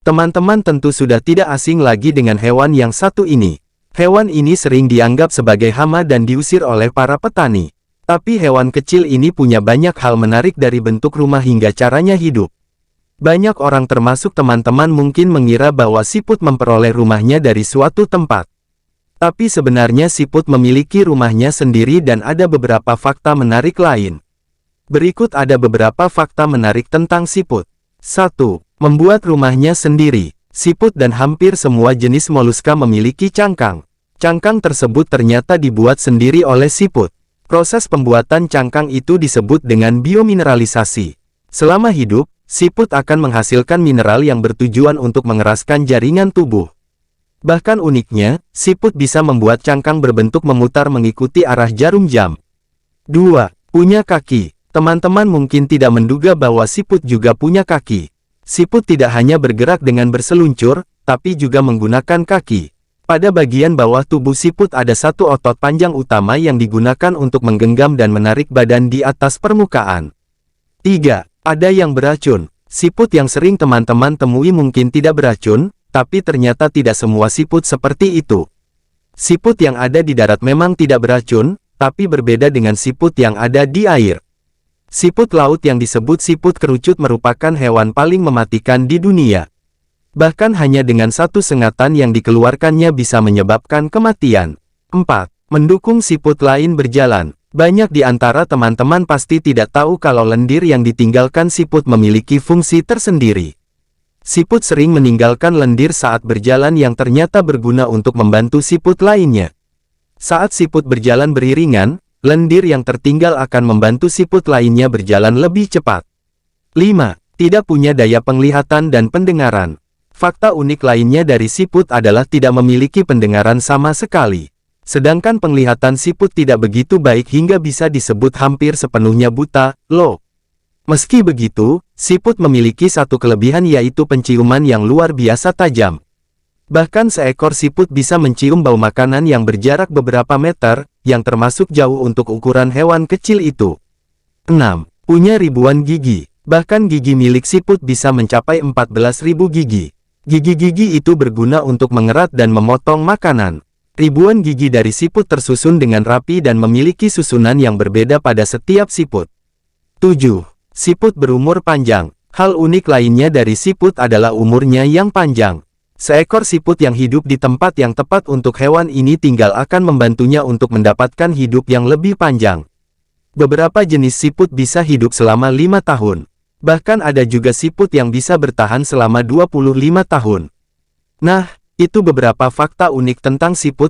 Teman-teman tentu sudah tidak asing lagi dengan hewan yang satu ini. Hewan ini sering dianggap sebagai hama dan diusir oleh para petani. Tapi hewan kecil ini punya banyak hal menarik dari bentuk rumah hingga caranya hidup. Banyak orang termasuk teman-teman mungkin mengira bahwa siput memperoleh rumahnya dari suatu tempat. Tapi sebenarnya siput memiliki rumahnya sendiri dan ada beberapa fakta menarik lain. Berikut ada beberapa fakta menarik tentang siput. 1. Membuat rumahnya sendiri. Siput dan hampir semua jenis moluska memiliki cangkang. Cangkang tersebut ternyata dibuat sendiri oleh siput. Proses pembuatan cangkang itu disebut dengan biomineralisasi. Selama hidup, siput akan menghasilkan mineral yang bertujuan untuk mengeraskan jaringan tubuh. Bahkan uniknya, siput bisa membuat cangkang berbentuk memutar mengikuti arah jarum jam. 2. Punya kaki. Teman-teman mungkin tidak menduga bahwa siput juga punya kaki. Siput tidak hanya bergerak dengan berseluncur, tapi juga menggunakan kaki. Pada bagian bawah tubuh siput ada satu otot panjang utama yang digunakan untuk menggenggam dan menarik badan di atas permukaan. 3. Ada yang beracun. Siput yang sering teman-teman temui mungkin tidak beracun, tapi ternyata tidak semua siput seperti itu. Siput yang ada di darat memang tidak beracun, tapi berbeda dengan siput yang ada di air. Siput laut yang disebut siput kerucut merupakan hewan paling mematikan di dunia. Bahkan hanya dengan satu sengatan yang dikeluarkannya bisa menyebabkan kematian. 4. Mendukung siput lain berjalan. Banyak di antara teman-teman pasti tidak tahu kalau lendir yang ditinggalkan siput memiliki fungsi tersendiri. Siput sering meninggalkan lendir saat berjalan yang ternyata berguna untuk membantu siput lainnya. Saat siput berjalan beriringan, lendir yang tertinggal akan membantu siput lainnya berjalan lebih cepat. 5. Tidak punya daya penglihatan dan pendengaran. Fakta unik lainnya dari siput adalah tidak memiliki pendengaran sama sekali. Sedangkan penglihatan siput tidak begitu baik hingga bisa disebut hampir sepenuhnya buta, loh. Meski begitu, siput memiliki satu kelebihan yaitu penciuman yang luar biasa tajam. Bahkan seekor siput bisa mencium bau makanan yang berjarak beberapa meter, yang termasuk jauh untuk ukuran hewan kecil itu. 6. Punya ribuan gigi. Bahkan gigi milik siput bisa mencapai 14.000 gigi. Gigi-gigi itu berguna untuk mengerat dan memotong makanan. Ribuan gigi dari siput tersusun dengan rapi dan memiliki susunan yang berbeda pada setiap siput. 7. Siput berumur panjang. Hal unik lainnya dari siput adalah umurnya yang panjang. Seekor siput yang hidup di tempat yang tepat untuk hewan ini tinggal akan membantunya untuk mendapatkan hidup yang lebih panjang. Beberapa jenis siput bisa hidup selama 5 tahun. Bahkan ada juga siput yang bisa bertahan selama 25 tahun. Nah, itu beberapa fakta unik tentang siput